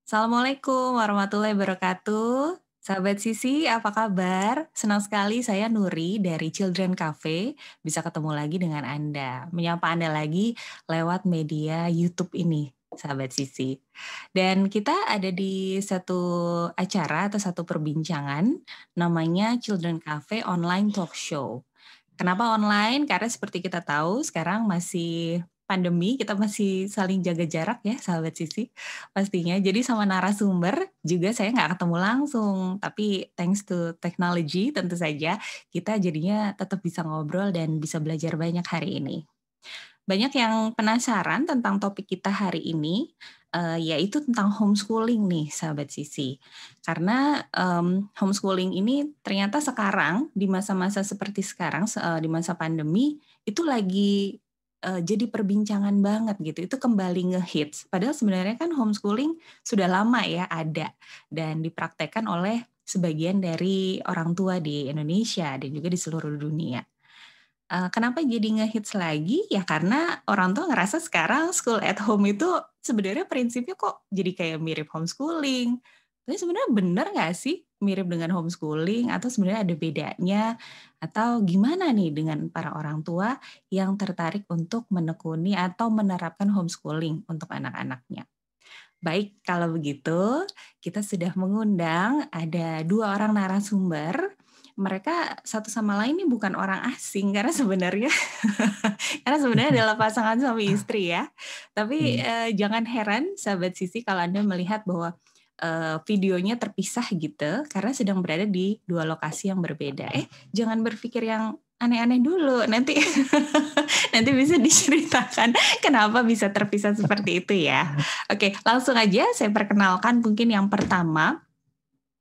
Assalamualaikum warahmatullahi wabarakatuh. Sahabat Sisi, apa kabar? Senang sekali saya Nuri dari Children Cafe bisa ketemu lagi dengan Anda. Menyapa Anda lagi lewat media YouTube ini, sahabat Sisi. Dan kita ada di satu acara atau satu perbincangan namanya Children Cafe Online Talk Show. Kenapa online? Karena seperti kita tahu sekarang masih pandemi, kita masih saling jaga jarak ya sahabat Sisi pastinya. Jadi sama narasumber juga saya nggak ketemu langsung, tapi thanks to technology tentu saja kita jadinya tetap bisa ngobrol dan bisa belajar banyak hari ini. Banyak yang penasaran tentang topik kita hari ini, yaitu tentang homeschooling nih sahabat Sisi. Karena homeschooling ini ternyata sekarang di masa-masa seperti sekarang, di masa pandemi itu lagi jadi perbincangan banget gitu. Itu kembali ngehits. Padahal sebenarnya kan homeschooling sudah lama ya ada dan dipraktekkan oleh sebagian dari orang tua di Indonesia dan juga di seluruh dunia. Kenapa jadi ngehits lagi? Ya karena orang tua ngerasa sekarang school at home itu sebenarnya prinsipnya kok jadi kayak mirip homeschooling. Tapi sebenarnya benar nggak sih mirip dengan homeschooling atau sebenarnya ada bedanya? Atau gimana nih dengan para orang tua yang tertarik untuk menekuni atau menerapkan homeschooling untuk anak-anaknya? Baik, kalau begitu kita sudah mengundang ada 2 orang narasumber. Mereka satu sama lain ini bukan orang asing karena sebenarnya adalah pasangan suami istri ya. Tapi jangan heran sahabat Sisi kalau Anda melihat bahwa videonya terpisah gitu karena sedang berada di 2 lokasi yang berbeda. Jangan berpikir yang aneh-aneh dulu, nanti nanti bisa diceritakan kenapa bisa terpisah seperti itu ya. Oke, langsung aja saya perkenalkan mungkin yang pertama.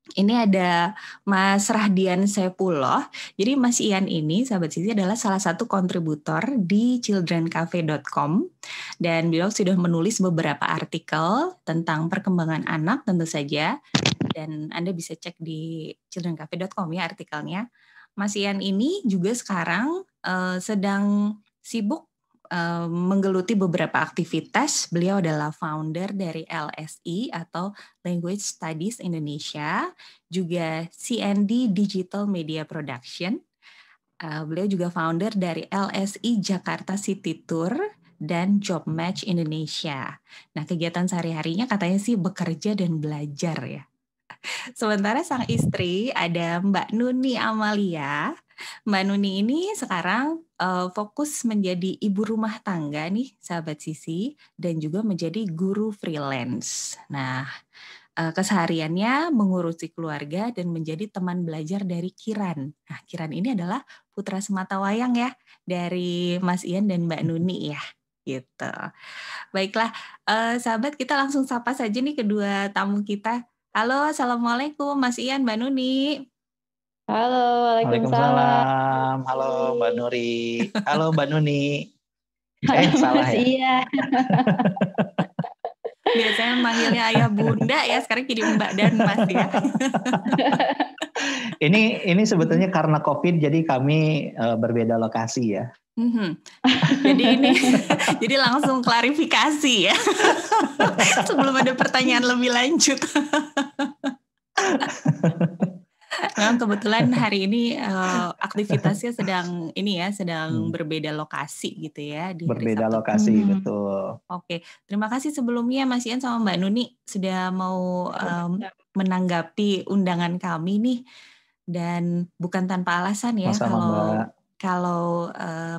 Ini ada Mas Rahdian Saipullah. Jadi Mas Ian ini, sahabat Sisi, adalah salah satu kontributor di childrencafe.com dan beliau sudah menulis beberapa artikel tentang perkembangan anak tentu saja. Dan Anda bisa cek di childrencafe.com ya artikelnya. Mas Ian ini juga sekarang sedang sibuk menggeluti beberapa aktivitas. Beliau adalah founder dari LSI atau Language Studies Indonesia, juga CND Digital Media Production. Beliau juga founder dari LSI Jakarta City Tour dan Job Match Indonesia. Nah, kegiatan sehari-harinya katanya sih bekerja dan belajar ya. Sementara sang istri ada Mbak Nuni Amalia. Mbak Nuni ini sekarang fokus menjadi ibu rumah tangga nih, sahabat Sisi, dan juga menjadi guru freelance. Nah, kesehariannya mengurusi keluarga dan menjadi teman belajar dari Kiran. Nah, Kiran ini adalah putra sematawayang ya, dari Mas Ian dan Mbak Nuni ya. Gitu. Baiklah, sahabat, kita langsung sapa saja nih kedua tamu kita. Halo, Assalamualaikum Mas Ian, Mbak Nuni. Halo, Waalaikumsalam. Halo Mbak Nuri. Halo Mbak Nuni. Salah ya? Iya. Biasanya manggilnya ayah bunda ya, sekarang jadi Mbak dan Mas ya. Ini sebetulnya karena COVID, jadi kami berbeda lokasi ya. Jadi langsung klarifikasi ya. Sebelum ada pertanyaan lebih lanjut. Memang kebetulan hari ini aktivitasnya sedang berbeda lokasi gitu ya. Berbeda lokasi, betul. Oke, terima kasih sebelumnya Mas Ian sama Mbak Nuni sudah mau menanggapi undangan kami nih. Dan bukan tanpa alasan ya kalau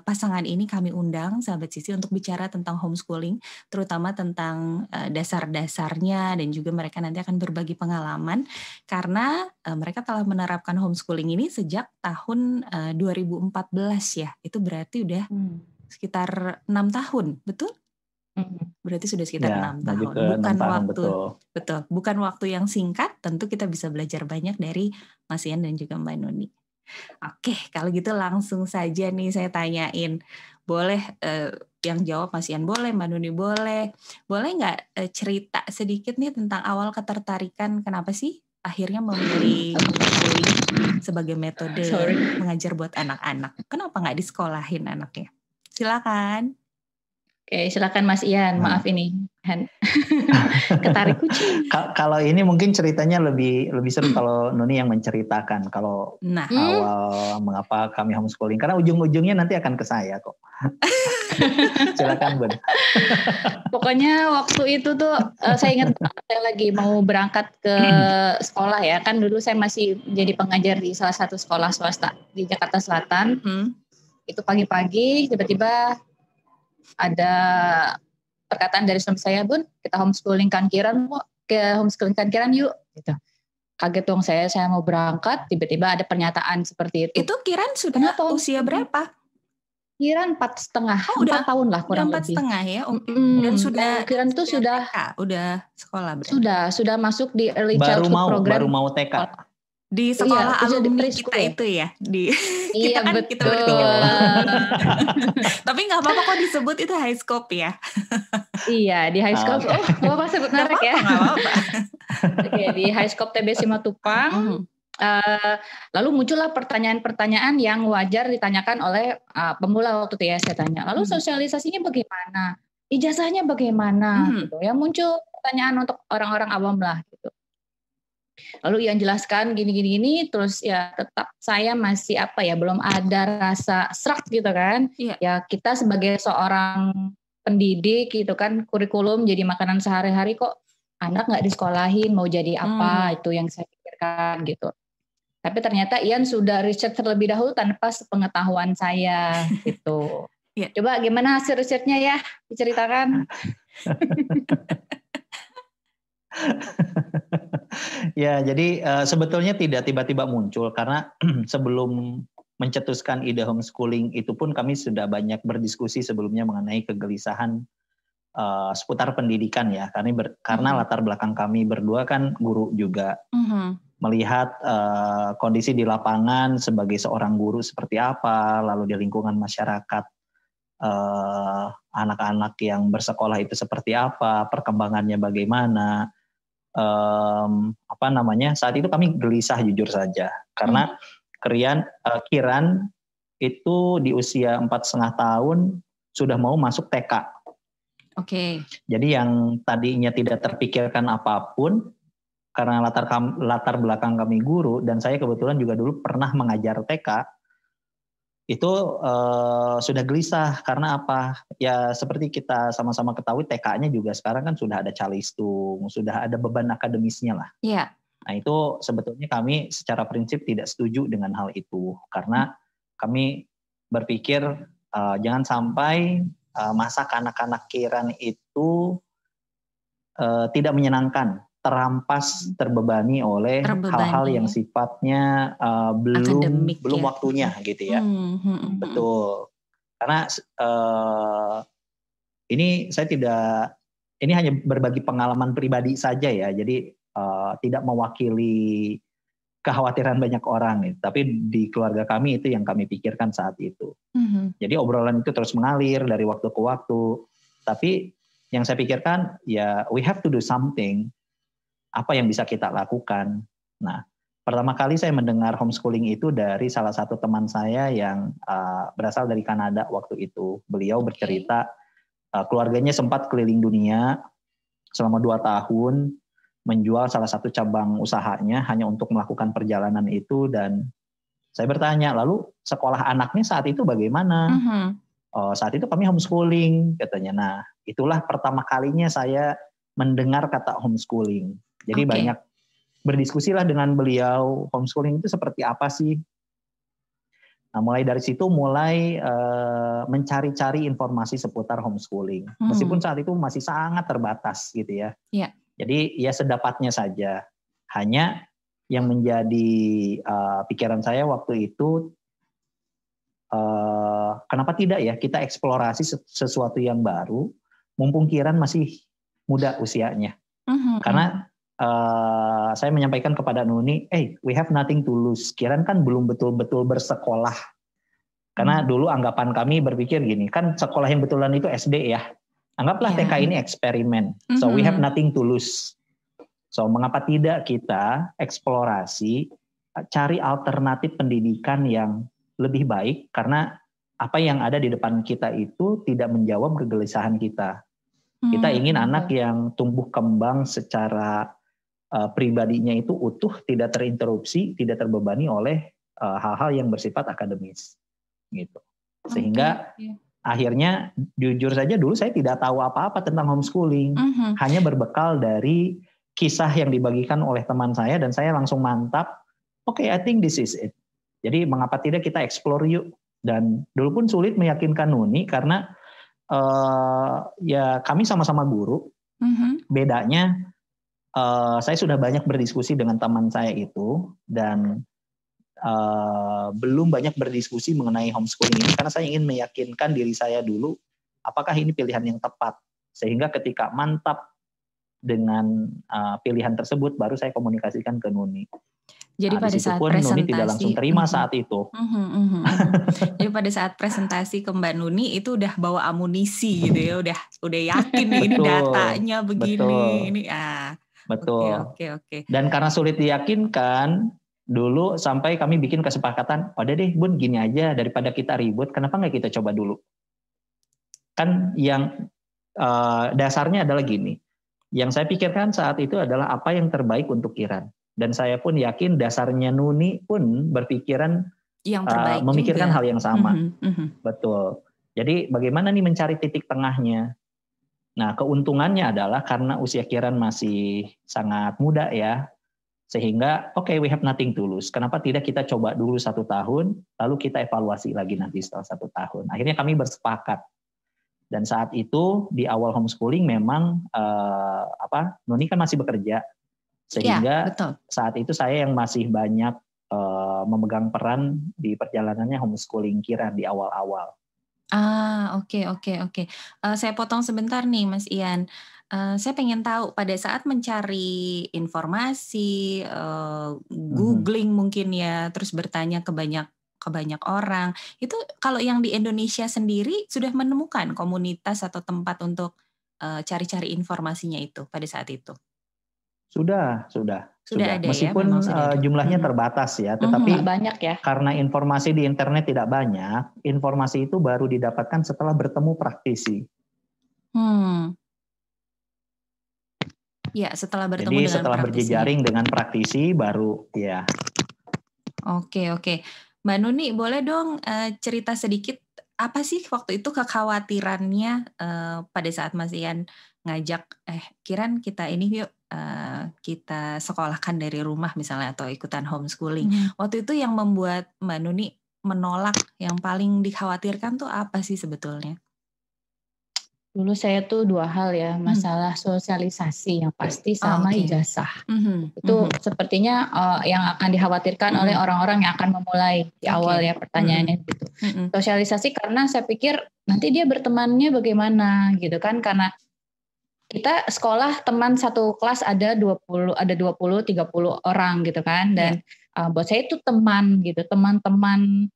pasangan ini kami undang sahabat Sisi untuk bicara tentang homeschooling, terutama tentang dasar-dasarnya dan juga mereka nanti akan berbagi pengalaman karena mereka telah menerapkan homeschooling ini sejak tahun 2014 ya. Itu berarti udah sekitar 6 tahun, betul? Berarti sudah sekitar 6 tahun. Bukan waktu yang singkat, tentu kita bisa belajar banyak dari Mas Ian dan juga Mbak Nuni. Oke, kalau gitu langsung saja nih saya tanyain. Boleh yang jawab Mas Ian boleh, Mbak Nuni boleh. Boleh nggak cerita sedikit nih tentang awal ketertarikan kenapa sih akhirnya memilih homeschooling sebagai metode mengajar buat anak-anak? Kenapa nggak disekolahin anaknya? Silakan. Oke, silakan Mas Ian. Maaf ini ketarik kucing. Kalau ini mungkin ceritanya lebih seru kalau Nuni yang menceritakan kalau awal mengapa kami homeschooling, karena ujung-ujungnya nanti akan ke saya kok. Silakan Bun. Pokoknya waktu itu tuh saya ingat saya lagi mau berangkat ke sekolah ya, kan dulu saya masih jadi pengajar di salah satu sekolah swasta di Jakarta Selatan. Itu pagi-pagi tiba-tiba ada perkataan dari suami saya, Bun, kita homeschooling Kiran yuk, gitu. Kaget dong saya mau berangkat, tiba-tiba ada pernyataan seperti itu. Itu Kiran sudah usia berapa? Kiran 4,5 tahun lah kurang lebih. 4,5 ya, dan sudah Kiran tuh sudah sekolah berarti. Sudah masuk di early childhood program. Baru mau TK. Di sekolah alumni kita itu ya, iya kita betul. Tapi nggak apa-apa kok disebut itu high scope ya. Iya di high scope. Nggak apa-apa sebut merek ya. Nggak apa-apa. Oke, di high scope TB Simatupang. Lalu muncullah pertanyaan-pertanyaan yang wajar ditanyakan oleh pemula waktu itu ya, saya tanya. Lalu sosialisasinya bagaimana? Ijazahnya bagaimana? Gitu ya, muncul pertanyaan untuk orang-orang awam lah gitu. Lalu yang jelaskan gini, terus ya tetap saya masih belum ada rasa serak gitu kan. Ya kita sebagai seorang pendidik gitu kan, kurikulum jadi makanan sehari-hari, kok anak nggak disekolahin mau jadi apa, itu yang saya pikirkan gitu. Tapi ternyata Ian sudah riset terlebih dahulu tanpa sepengetahuan saya gitu. Coba gimana hasil risetnya ya, diceritakan. Ya, jadi sebetulnya tidak tiba-tiba muncul, karena sebelum mencetuskan ide homeschooling itu pun kami sudah banyak berdiskusi sebelumnya mengenai kegelisahan seputar pendidikan ya, karena latar belakang kami berdua kan guru juga. Melihat kondisi di lapangan sebagai seorang guru seperti apa, lalu di lingkungan masyarakat anak-anak yang bersekolah itu seperti apa, perkembangannya bagaimana. Saat itu kami gelisah jujur saja, karena Kiran itu di usia 4,5 tahun sudah mau masuk TK. Oke. Jadi yang tadinya tidak terpikirkan apapun, karena latar belakang kami guru, dan saya kebetulan juga dulu pernah mengajar TK, itu sudah gelisah. Karena apa? Ya seperti kita sama-sama ketahui, TK-nya juga sekarang kan sudah ada calistung, sudah ada beban akademisnya lah. Iya. Nah itu sebetulnya kami secara prinsip tidak setuju dengan hal itu, karena kami berpikir jangan sampai masa kanak-kanak Kiran itu tidak menyenangkan, terampas, terbebani oleh hal-hal yang sifatnya belum waktunya gitu ya. Betul. Karena ini hanya berbagi pengalaman pribadi saja ya. Jadi tidak mewakili kekhawatiran banyak orang, gitu. Tapi di keluarga kami itu yang kami pikirkan saat itu. Jadi obrolan itu terus mengalir dari waktu ke waktu. Tapi yang saya pikirkan ya we have to do something. Apa yang bisa kita lakukan? Nah, pertama kali saya mendengar homeschooling itu dari salah satu teman saya yang berasal dari Kanada waktu itu. Beliau bercerita keluarganya sempat keliling dunia selama 2 tahun, menjual salah satu cabang usahanya hanya untuk melakukan perjalanan itu. Dan saya bertanya, lalu sekolah anaknya saat itu bagaimana? Saat itu kami homeschooling katanya. Nah, itulah pertama kalinya saya mendengar kata homeschooling. Jadi banyak berdiskusilah dengan beliau, homeschooling itu seperti apa sih? Nah, mulai dari situ mencari-cari informasi seputar homeschooling. Meskipun saat itu masih sangat terbatas gitu ya. Jadi ya sedapatnya saja. Hanya yang menjadi pikiran saya waktu itu, kenapa tidak ya kita eksplorasi sesuatu yang baru, mumpung Kiran masih muda usianya. Karena saya menyampaikan kepada Nuni, we have nothing to lose. Kiran kan belum betul-betul bersekolah. Karena dulu anggapan kami berpikir gini, kan sekolah yang betulan itu SD ya. Anggaplah TK ini eksperimen. So we have nothing to lose. So mengapa tidak kita eksplorasi, cari alternatif pendidikan yang lebih baik, karena apa yang ada di depan kita itu tidak menjawab kegelisahan kita. Kita ingin anak yang tumbuh kembang secara pribadinya itu utuh, tidak terinterupsi, tidak terbebani oleh hal-hal yang bersifat akademis, gitu. Sehingga akhirnya jujur saja dulu saya tidak tahu apa-apa tentang homeschooling, hanya berbekal dari kisah yang dibagikan oleh teman saya dan saya langsung mantap, oke, I think this is it. Jadi mengapa tidak kita explore yuk? Dan dulu pun sulit meyakinkan Nuni karena ya kami sama-sama guru. Bedanya saya sudah banyak berdiskusi dengan teman saya itu dan belum banyak berdiskusi mengenai homeschooling ini karena saya ingin meyakinkan diri saya dulu apakah ini pilihan yang tepat, sehingga ketika mantap dengan pilihan tersebut baru saya komunikasikan ke Nuni. Jadi pada saat pun presentasi Nuni tidak langsung terima saat itu. Jadi pada saat presentasi ke Mbak Nuni itu udah bawa amunisi gitu ya, udah yakin nih ini datanya begini, ini Betul. Oke. Dan karena sulit diyakinkan, dulu sampai kami bikin kesepakatan, udah deh Bun gini aja, daripada kita ribut, kenapa nggak kita coba dulu? Kan yang dasarnya adalah gini, yang saya pikirkan saat itu adalah apa yang terbaik untuk Kiran. Dan saya pun yakin dasarnya Nuni pun berpikiran yang terbaik memikirkan juga. Hal yang sama. Betul. Jadi bagaimana nih mencari titik tengahnya? Nah, keuntungannya adalah karena usia Kiran masih sangat muda ya, sehingga we have nothing to lose. Kenapa tidak kita coba dulu 1 tahun, lalu kita evaluasi lagi nanti setelah 1 tahun. Akhirnya kami bersepakat. Dan saat itu di awal homeschooling memang Nuni kan masih bekerja, sehingga saat itu saya yang masih banyak memegang peran di perjalanannya homeschooling Kiran di awal-awal. Oke. Saya potong sebentar nih Mas Ian. Saya pengen tahu pada saat mencari informasi, googling mungkin ya, terus bertanya ke banyak orang. Itu kalau yang di Indonesia sendiri sudah menemukan komunitas atau tempat untuk cari-cari informasinya itu pada saat itu? Sudah. Ada meskipun ya, jumlahnya terbatas ya, tetapi banyak ya. Karena informasi di internet tidak banyak, informasi itu baru didapatkan setelah bertemu praktisi. Ya, setelah bertemu Jadi dengan setelah berjejaring dengan praktisi baru ya. Oke. Mbak Nuni, boleh dong cerita sedikit apa sih waktu itu kekhawatirannya pada saat Mas Ian ngajak Kiran kita ini yuk kita sekolahkan dari rumah misalnya atau ikutan homeschooling. Waktu itu yang membuat Mbak Nuni menolak, yang paling dikhawatirkan tuh apa sih sebetulnya? Dulu saya tuh 2 hal ya, masalah sosialisasi yang pasti sama ijazah. Itu sepertinya yang akan dikhawatirkan oleh orang-orang yang akan memulai di awal ya pertanyaannya gitu. Sosialisasi karena saya pikir nanti dia bertemannya bagaimana gitu kan, karena kita sekolah teman satu kelas ada 20, 30 orang gitu kan, dan buat saya itu teman gitu, teman-teman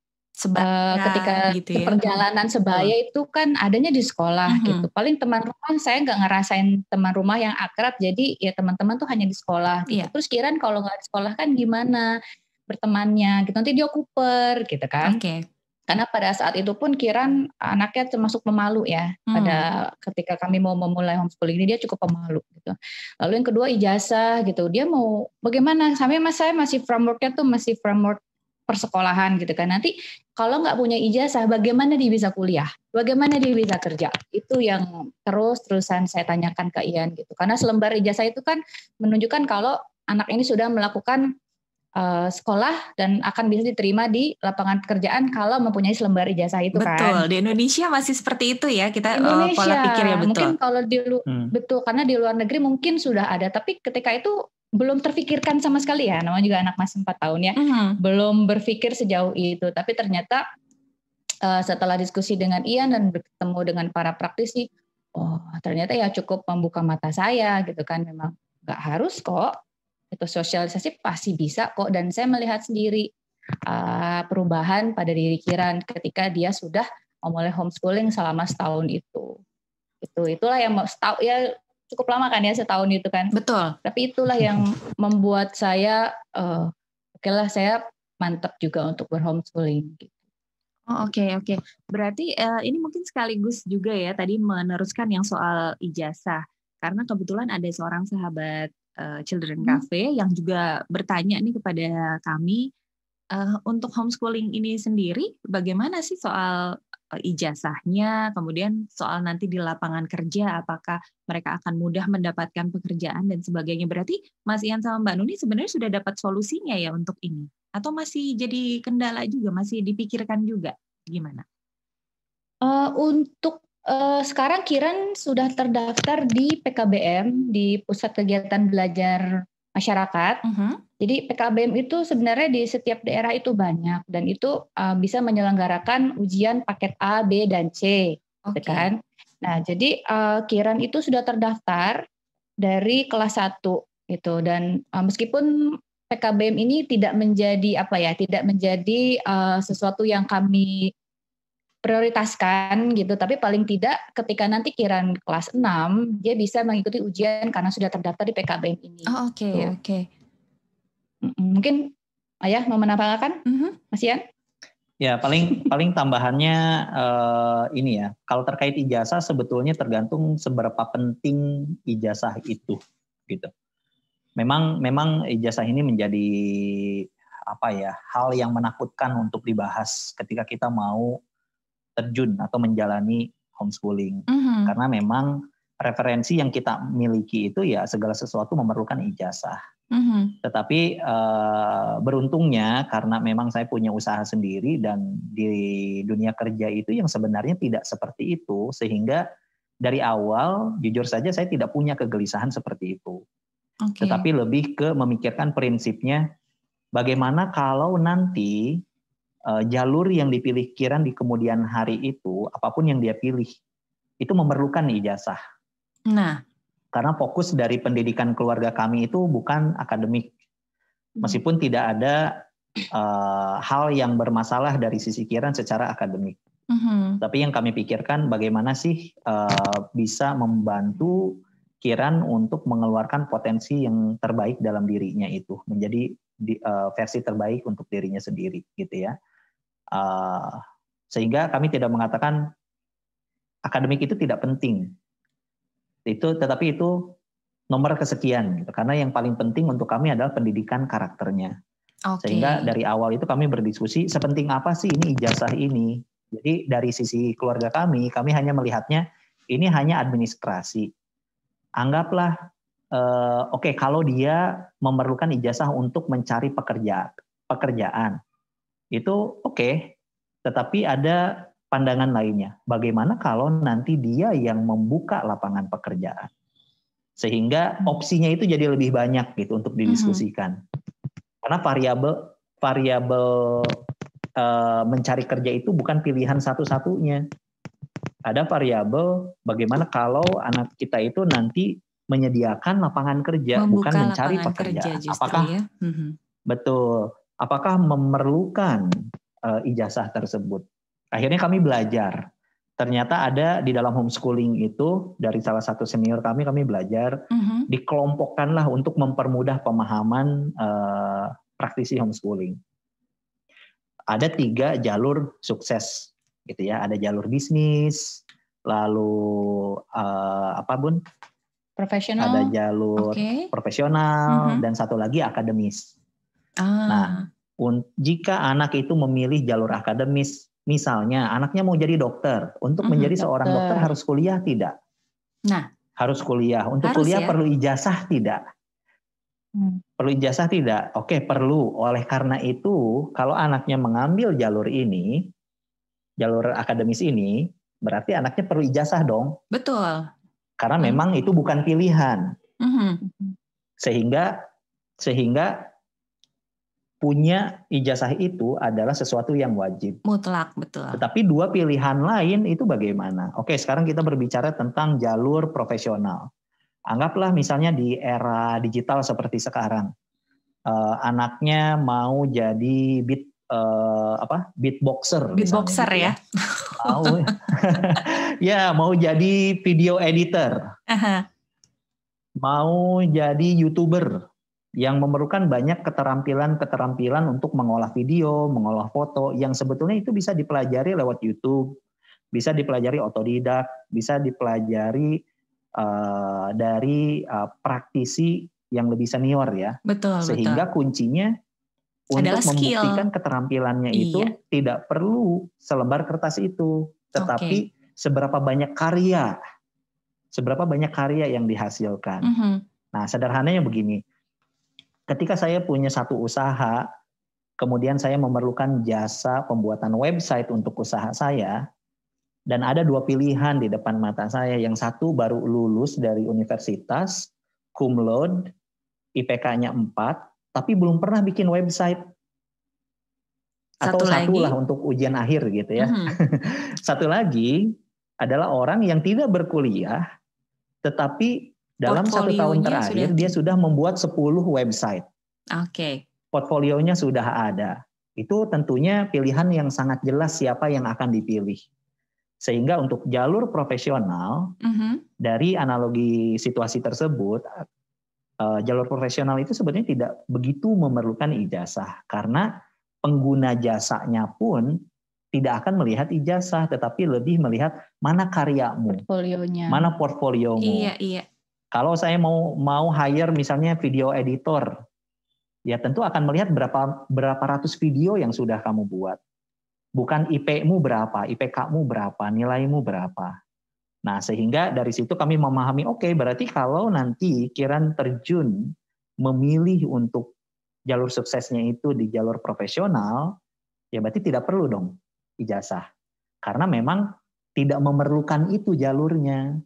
ketika gitu perjalanan sebaya itu kan adanya di sekolah gitu. Paling teman rumah saya nggak ngerasain teman rumah yang akrab, jadi ya teman-teman tuh hanya di sekolah gitu. Terus Kiran kalau nggak di sekolah kan gimana bertemannya gitu, nanti dia kuper gitu kan. Karena pada saat itu pun Kiran anaknya termasuk pemalu ya. Pada ketika kami mau memulai homeschooling ini dia cukup pemalu gitu. Lalu yang kedua ijazah gitu. Dia mau bagaimana? Sampai saya masih frameworknya tuh masih framework persekolahan gitu kan. Nanti kalau nggak punya ijazah bagaimana dia bisa kuliah? Bagaimana dia bisa kerja? Itu yang terus-terusan saya tanyakan ke Ian gitu. Karena selembar ijazah itu kan menunjukkan kalau anak ini sudah melakukan sekolah dan akan bisa diterima di lapangan pekerjaan kalau mempunyai selembar ijazah itu kan. Betul, di Indonesia masih seperti itu ya kita pola pikirnya betul. Mungkin kalau betul karena di luar negeri mungkin sudah ada, tapi ketika itu belum terfikirkan sama sekali ya, namanya juga anak masih 4 tahun ya, belum berpikir sejauh itu. Tapi ternyata setelah diskusi dengan Ian dan bertemu dengan para praktisi, ternyata ya cukup membuka mata saya gitu kan, memang nggak harus kok. Itu sosialisasi pasti bisa kok, dan saya melihat sendiri perubahan pada diri Kiran ketika dia sudah memulai homeschooling selama setahun itu. Itulah yang ya cukup lama kan ya, setahun itu kan. Betul. Tapi itulah yang membuat saya oke lah saya mantap juga untuk berhomeschooling. Oh, oke. Berarti ini mungkin sekaligus juga ya tadi meneruskan yang soal ijazah. Karena kebetulan ada seorang sahabat Children Cafe yang juga bertanya nih kepada kami, untuk homeschooling ini sendiri bagaimana sih soal ijazahnya, kemudian soal nanti di lapangan kerja apakah mereka akan mudah mendapatkan pekerjaan dan sebagainya. Berarti Mas Ian sama Mbak Nuni sebenarnya sudah dapat solusinya ya untuk ini? Atau masih jadi kendala juga, masih dipikirkan juga? Gimana? Untuk sekarang Kiran sudah terdaftar di PKBM, di Pusat Kegiatan Belajar Masyarakat. Jadi PKBM itu sebenarnya di setiap daerah itu banyak dan itu bisa menyelenggarakan ujian paket A, B, dan C, gitu kan. Nah, jadi Kiran itu sudah terdaftar dari kelas 1 gitu dan meskipun PKBM ini tidak menjadi sesuatu yang kami prioritaskan gitu, tapi paling tidak ketika nanti Kiran kelas 6 dia bisa mengikuti ujian karena sudah terdaftar di PKBM ini. Oke. Mungkin Ayah mau menambahkan, Mas Ian? Ya, paling tambahannya ini ya, kalau terkait ijazah sebetulnya tergantung seberapa penting ijazah itu, gitu. Memang ijazah ini menjadi hal yang menakutkan untuk dibahas ketika kita mau terjun atau menjalani homeschooling, karena memang referensi yang kita miliki itu ya segala sesuatu memerlukan ijazah. Tetapi beruntungnya karena memang saya punya usaha sendiri dan di dunia kerja itu yang sebenarnya tidak seperti itu, sehingga dari awal jujur saja saya tidak punya kegelisahan seperti itu. Tetapi lebih ke memikirkan prinsipnya bagaimana kalau nanti jalur yang dipilih Kiran di kemudian hari itu, apapun yang dia pilih, itu memerlukan ijazah. Karena fokus dari pendidikan keluarga kami itu bukan akademik. Meskipun tidak ada hal yang bermasalah dari sisi Kiran secara akademik. Tapi yang kami pikirkan bagaimana sih bisa membantu Kiran untuk mengeluarkan potensi yang terbaik dalam dirinya itu. Menjadi versi terbaik untuk dirinya sendiri gitu ya. Sehingga kami tidak mengatakan akademik itu tidak penting. Tetapi itu nomor kesekian gitu. Karena yang paling penting untuk kami adalah pendidikan karakternya. Sehingga dari awal itu kami berdiskusi sepenting apa sih ini ijazah ini. Jadi dari sisi keluarga kami hanya melihatnya ini hanya administrasi. Anggaplah kalau dia memerlukan ijazah untuk mencari pekerjaan itu oke. Tetapi ada pandangan lainnya. Bagaimana kalau nanti dia yang membuka lapangan pekerjaan? Sehingga opsinya itu jadi lebih banyak gitu untuk didiskusikan. Karena variabel mencari kerja itu bukan pilihan satu-satunya. Ada variabel bagaimana kalau anak kita itu nanti menyediakan lapangan kerja, bukan mencari pekerjaan. Apakah betul? Apakah memerlukan ijazah tersebut? Akhirnya kami belajar. Ternyata ada di dalam homeschooling itu dari salah satu senior kami belajar dikelompokkanlah untuk mempermudah pemahaman praktisi homeschooling. Ada 3 jalur sukses, gitu ya. Ada jalur bisnis, lalu profesional. Ada jalur profesional dan satu lagi akademis. Nah, jika anak itu memilih jalur akademis, misalnya anaknya mau jadi dokter, untuk menjadi seorang dokter harus kuliah tidak? Harus kuliah. Untuk kuliah perlu ijazah tidak? Perlu ijazah tidak? Oke, perlu. Oleh karena itu, kalau anaknya mengambil jalur ini, jalur akademis ini, berarti anaknya perlu ijazah dong. Betul. Karena memang itu bukan pilihan. Sehingga punya ijazah itu adalah sesuatu yang wajib. Mutlak, betul. Tetapi 2 pilihan lain itu bagaimana? Oke, sekarang kita berbicara tentang jalur profesional. Anggaplah misalnya di era digital seperti sekarang, anaknya mau jadi beatboxer. Beatboxer ya? Mau jadi video editor. Mau jadi YouTuber. yang memerlukan banyak keterampilan untuk mengolah video, mengolah foto, yang sebetulnya itu bisa dipelajari lewat YouTube, bisa dipelajari otodidak, bisa dipelajari dari praktisi yang lebih senior ya. Betul, sehingga kuncinya adalah untuk skill. membuktikan keterampilannya itu tidak perlu selembar kertas itu, tetapi seberapa banyak karya yang dihasilkan. Nah, sederhananya begini. Ketika saya punya satu usaha, kemudian saya memerlukan jasa pembuatan website untuk usaha saya, dan ada dua pilihan di depan mata saya. Yang satu baru lulus dari universitas, cum laude, IPK-nya 4, tapi belum pernah bikin website. Atau satu lah untuk ujian akhir gitu ya. Satu lagi adalah orang yang tidak berkuliah, tetapi dalam 1 tahun terakhir dia sudah membuat 10 website. Portfolionya sudah ada. Itu tentunya pilihan yang sangat jelas siapa yang akan dipilih. Sehingga untuk jalur profesional, dari analogi situasi tersebut, jalur profesional itu sebenarnya tidak begitu memerlukan ijazah. Karena pengguna jasanya pun tidak akan melihat ijazah, tetapi lebih melihat mana karyamu, mana portfoliomu. Iya. Kalau saya mau hire misalnya video editor, ya tentu akan melihat berapa ratus video yang sudah kamu buat. Bukan IP-mu berapa, IPK-mu berapa, nilaimu berapa. Nah, sehingga dari situ kami memahami, oke, berarti kalau nanti Kiran terjun memilih untuk jalur suksesnya itu di jalur profesional, ya berarti tidak perlu dong ijazah. Karena memang tidak memerlukan itu jalurnya.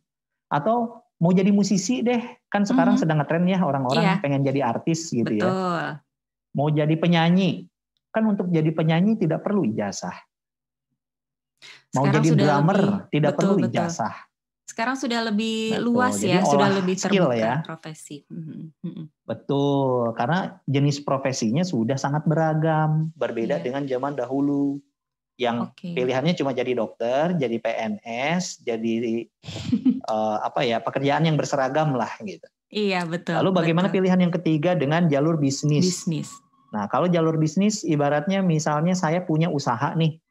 Atau mau jadi musisi deh, kan sekarang sedang ngetren ya orang-orang pengen jadi artis gitu. Betul. Ya. Mau jadi penyanyi, kan untuk jadi penyanyi tidak perlu ijazah. Mau sekarang jadi drummer tidak perlu ijazah. Sekarang sudah lebih luas ya, sudah lebih terbuka ya. Profesi. Betul, karena jenis profesinya sudah sangat beragam, berbeda dengan zaman dahulu. Yang pilihannya cuma jadi dokter, jadi PNS, jadi pekerjaan yang berseragam lah gitu. Iya, betul. Lalu bagaimana pilihan yang ketiga dengan jalur bisnis? Nah, kalau jalur bisnis ibaratnya misalnya saya punya usaha nih.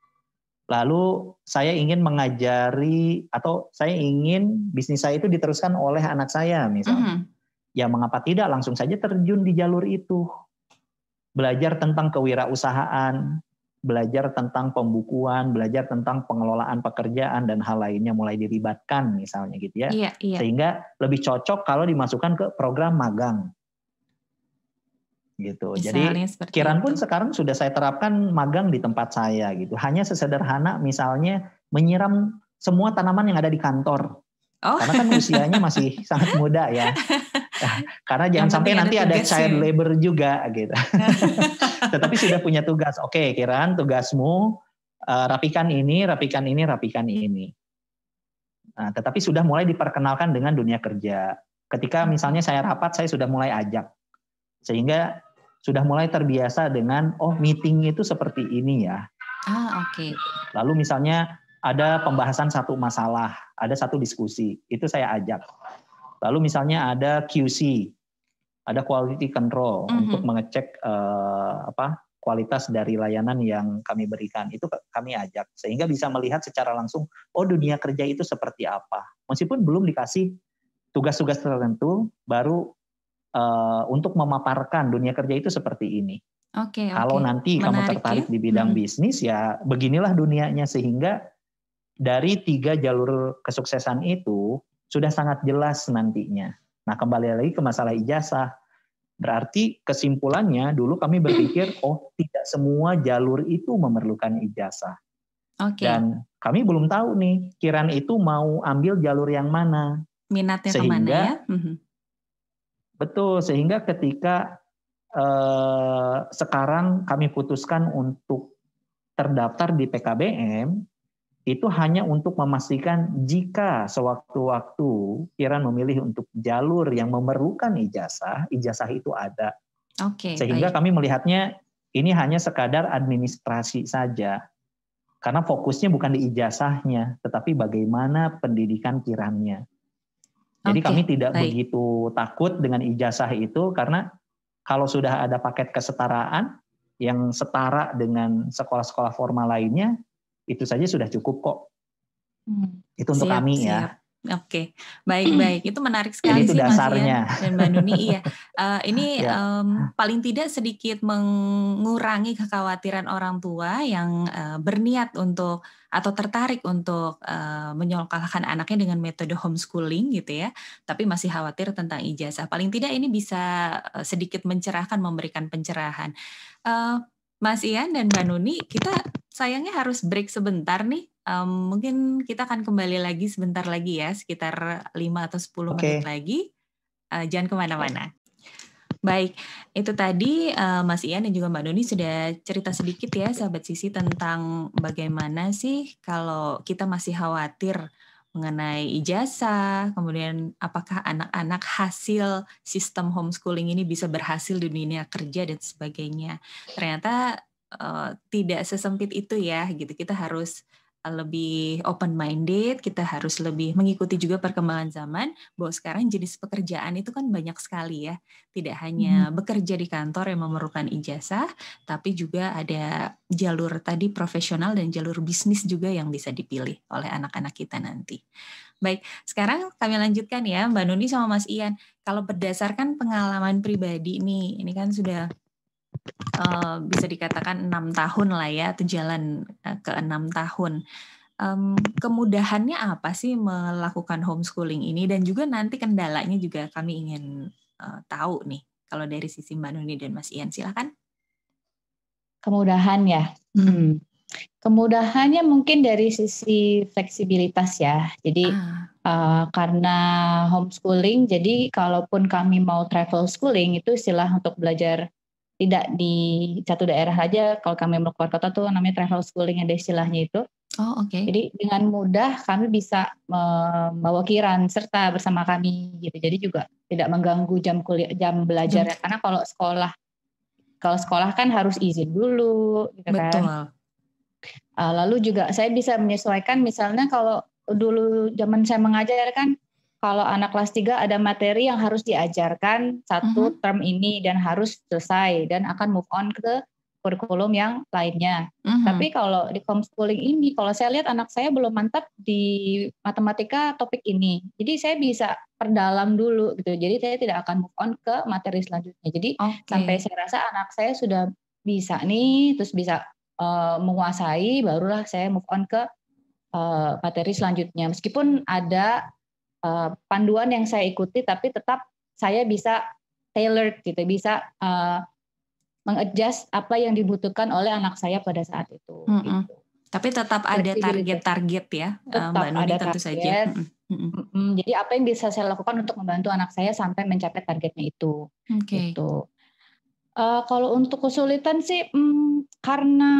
Lalu saya ingin mengajari atau saya ingin bisnis saya itu diteruskan oleh anak saya misalnya. Ya mengapa tidak langsung saja terjun di jalur itu. Belajar tentang kewirausahaan, belajar tentang pembukuan, belajar tentang pengelolaan pekerjaan dan hal lainnya mulai dilibatkan misalnya gitu ya. Iya. Sehingga lebih cocok kalau dimasukkan ke program magang. Gitu. Jadi Kiran pun sekarang sudah saya terapkan magang di tempat saya gitu. Hanya sesederhana misalnya menyiram semua tanaman yang ada di kantor. Karena kan usianya masih sangat muda ya. Karena jangan sampai nanti ada child labor juga gitu. Tetapi sudah punya tugas. Oke, Kiran, tugasmu rapikan ini. Nah, tetapi sudah mulai diperkenalkan dengan dunia kerja. Ketika misalnya saya rapat, saya sudah mulai ajak. Sehingga sudah mulai terbiasa dengan, meeting itu seperti ini ya. Lalu misalnya ada pembahasan satu masalah, ada satu diskusi, itu saya ajak. Lalu misalnya ada QC, ada quality control untuk mengecek kualitas dari layanan yang kami berikan, itu kami ajak. Sehingga bisa melihat secara langsung, dunia kerja itu seperti apa. Meskipun belum dikasih tugas-tugas tertentu, baru untuk memaparkan dunia kerja itu seperti ini. Kalau nanti kamu tertarik di bidang bisnis, ya beginilah dunianya. Sehingga dari 3 jalur kesuksesan itu sudah sangat jelas nantinya. Nah, kembali lagi ke masalah ijazah. Berarti kesimpulannya dulu kami berpikir, tidak semua jalur itu memerlukan ijazah. Dan kami belum tahu nih, Kiran itu mau ambil jalur yang mana. Minatnya kemana ya? Betul, sehingga ketika sekarang kami putuskan untuk terdaftar di PKBM, itu hanya untuk memastikan jika sewaktu-waktu Kiran memilih untuk jalur yang memerlukan ijazah itu ada. Sehingga kami melihatnya ini hanya sekadar administrasi saja. Karena fokusnya bukan di ijazahnya, tetapi bagaimana pendidikan Kirannya. Jadi kami tidak begitu takut dengan ijazah itu karena kalau sudah ada paket kesetaraan yang setara dengan sekolah-sekolah formal lainnya, itu saja sudah cukup kok. Itu untuk kami ya. Oke, baik. Itu menarik sekali itu sih dasarnya. Mas Ian dan Mbak Nuni. Iya, ini paling tidak sedikit mengurangi kekhawatiran orang tua yang berniat untuk atau tertarik untuk menyekolahkan anaknya dengan metode homeschooling gitu ya, tapi masih khawatir tentang ijazah. Paling tidak ini bisa sedikit mencerahkan, memberikan pencerahan. Mas Ian dan Mbak Nuni, kita sayangnya harus break sebentar nih. Mungkin kita akan kembali lagi sebentar lagi ya, sekitar 5 atau 10 menit lagi. Jangan kemana-mana. Baik, itu tadi Mas Ian dan juga Mbak Nuni sudah cerita sedikit ya, sahabat Sisi, tentang bagaimana sih kalau kita masih khawatir mengenai ijazah, kemudian apakah anak-anak hasil sistem homeschooling ini bisa berhasil di dunia kerja dan sebagainya. Ternyata tidak sesempit itu ya, gitu. Kita harus lebih open-minded, kita harus lebih mengikuti juga perkembangan zaman, bahwa sekarang jenis pekerjaan itu kan banyak sekali ya. Tidak hanya bekerja di kantor yang memerlukan ijazah, tapi juga ada jalur tadi profesional dan jalur bisnis juga yang bisa dipilih oleh anak-anak kita nanti. Baik, sekarang kami lanjutkan ya Mbak Nuni sama Mas Ian. Kalau berdasarkan pengalaman pribadi nih, ini kan sudah bisa dikatakan 6 tahun lah ya, atau jalan ke 6 tahun. Kemudahannya apa sih melakukan homeschooling ini, dan juga nanti kendalanya juga kami ingin tahu nih. Kalau dari sisi Mbak Nuni dan Mas Ian, silakan. Kemudahan ya. Kemudahannya mungkin dari sisi fleksibilitas ya. Jadi karena homeschooling, jadi kalaupun kami mau travel schooling, itu istilah untuk belajar tidak di satu daerah aja. Kalau kami mau keluar kota tuh namanya travel schooling, ada istilahnya itu. Jadi dengan mudah kami bisa membawa kiran serta bersama kami gitu. Jadi juga tidak mengganggu jam belajar. Karena kalau sekolah kan harus izin dulu gitu kan. Betul. Lalu juga saya bisa menyesuaikan, misalnya kalau dulu zaman saya mengajar kan, kalau anak kelas 3 ada materi yang harus diajarkan satu term ini dan harus selesai dan akan move on ke kurikulum yang lainnya. Tapi kalau di homeschooling ini, kalau saya lihat anak saya belum mantap di matematika topik ini, jadi saya bisa perdalam dulu gitu. Jadi saya tidak akan move on ke materi selanjutnya. Jadi sampai saya rasa anak saya sudah bisa nih, terus bisa menguasai, barulah saya move on ke materi selanjutnya. Meskipun ada panduan yang saya ikuti, tapi tetap saya bisa tailored gitu, bisa mengadjust apa yang dibutuhkan oleh anak saya pada saat itu. Gitu. Tapi tetap ada target-target ya, Mbak Nuni, tentu saja. Jadi apa yang bisa saya lakukan untuk membantu anak saya sampai mencapai targetnya itu. Gitu. Kalau untuk kesulitan sih, karena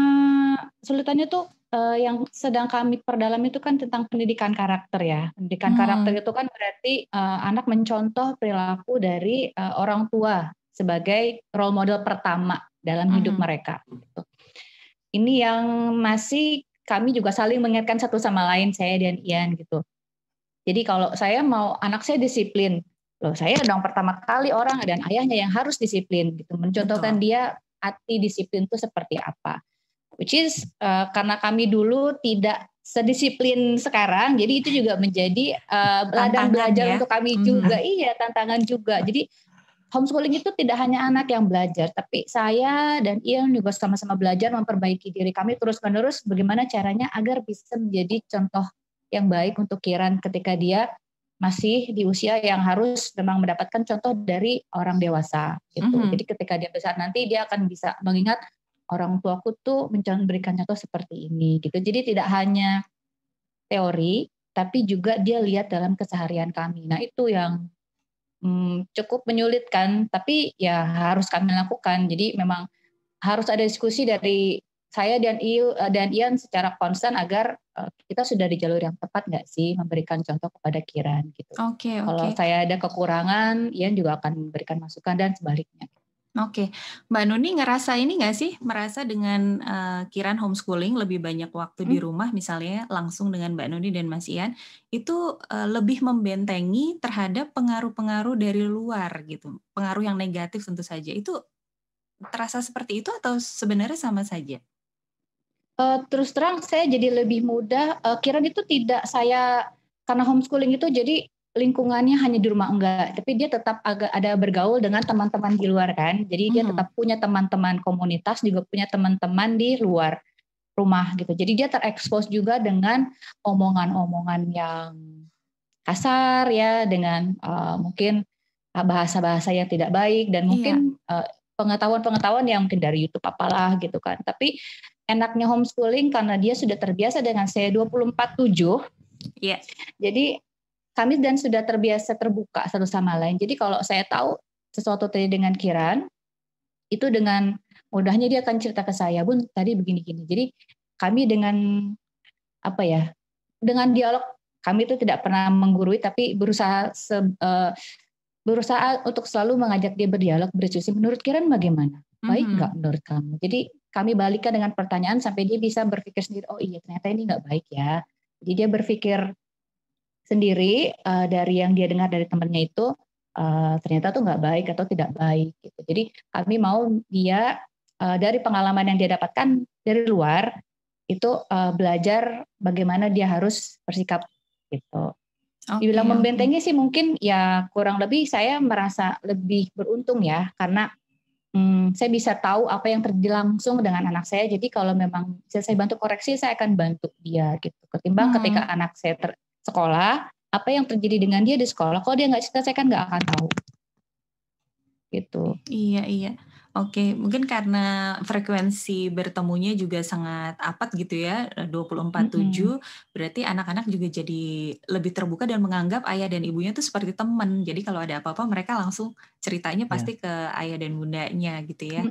kesulitannya tuh yang sedang kami perdalam itu kan tentang pendidikan karakter ya. Pendidikan karakter itu kan berarti anak mencontoh perilaku dari orang tua sebagai role model pertama dalam hidup mereka. Gitu. Ini yang masih kami juga saling mengingatkan satu sama lain, saya dan Ian gitu. Jadi kalau saya mau anak saya disiplin, loh saya dong pertama kali orang dan ayahnya yang harus disiplin gitu, mencontohkan dia arti disiplin itu seperti apa. Which is karena kami dulu tidak sedisiplin sekarang, jadi itu juga menjadi ladang belajar untuk kami juga. Iya, tantangan juga. Jadi homeschooling itu tidak hanya anak yang belajar, tapi saya dan Ian juga sama-sama belajar memperbaiki diri kami terus-menerus bagaimana caranya agar bisa menjadi contoh yang baik untuk Kiran ketika dia masih di usia yang harus memang mendapatkan contoh dari orang dewasa gitu. Jadi ketika dia besar nanti dia akan bisa mengingat orang tuaku tuh memberikan contoh seperti ini gitu. Jadi tidak hanya teori, tapi juga dia lihat dalam keseharian kami. Nah itu yang cukup menyulitkan, tapi ya harus kami lakukan. Jadi memang harus ada diskusi dari saya dan Ian secara konstan agar kita sudah di jalur yang tepat nggak sih memberikan contoh kepada Kiran gitu. Kalau saya ada kekurangan, Ian juga akan memberikan masukan dan sebaliknya. Oke, Mbak Nuni ngerasa ini nggak sih, merasa dengan Kiran homeschooling lebih banyak waktu di rumah misalnya langsung dengan Mbak Nuni dan Mas Ian, itu lebih membentengi terhadap pengaruh-pengaruh dari luar gitu, pengaruh yang negatif tentu saja. Itu terasa seperti itu atau sebenarnya sama saja? Terus terang saya jadi lebih mudah, Kiran itu tidak saya, karena homeschooling itu jadi lingkungannya hanya di rumah enggak, tapi dia tetap agak ada bergaul dengan teman-teman di luar kan. Jadi dia tetap punya teman-teman komunitas, juga punya teman-teman di luar rumah gitu. Jadi dia terekspos juga dengan omongan-omongan yang kasar ya, dengan mungkin bahasa-bahasa yang tidak baik dan mungkin pengetahuan-pengetahuan yang mungkin dari YouTube apalah gitu kan. Tapi enaknya homeschooling karena dia sudah terbiasa dengan saya 24/7. Iya. Jadi kami dan sudah terbiasa terbuka satu sama lain. Jadi kalau saya tahu sesuatu tadi dengan Kiran, itu dengan mudahnya dia akan cerita ke saya, Bun tadi begini-gini. Jadi kami dengan dengan dialog, kami itu tidak pernah menggurui, tapi berusaha untuk selalu mengajak dia berdialog, berdiskusi. Menurut Kiran bagaimana? Baik nggak menurut kamu? Jadi kami balikan dengan pertanyaan sampai dia bisa berpikir sendiri, oh iya ternyata ini nggak baik ya. Jadi dia berpikir sendiri dari yang dia dengar dari temannya itu ternyata tuh nggak baik atau tidak baik gitu. Jadi kami mau dia dari pengalaman yang dia dapatkan dari luar itu belajar bagaimana dia harus bersikap gitu. Dibilang membentengi sih mungkin ya kurang lebih saya merasa lebih beruntung ya karena saya bisa tahu apa yang terjadi langsung dengan anak saya. Jadi kalau memang bisa saya bantu koreksi, saya akan bantu dia gitu. Ketimbang ketika anak saya sekolah, apa yang terjadi dengan dia di sekolah, kalau dia nggak cerita, saya kan nggak akan tahu. Gitu. Iya. Oke, mungkin karena frekuensi bertemunya juga sangat apat gitu ya, 24/7, berarti anak-anak juga jadi lebih terbuka dan menganggap ayah dan ibunya tuh seperti teman. Jadi kalau ada apa-apa mereka langsung ceritanya pasti ke ayah dan bundanya gitu ya.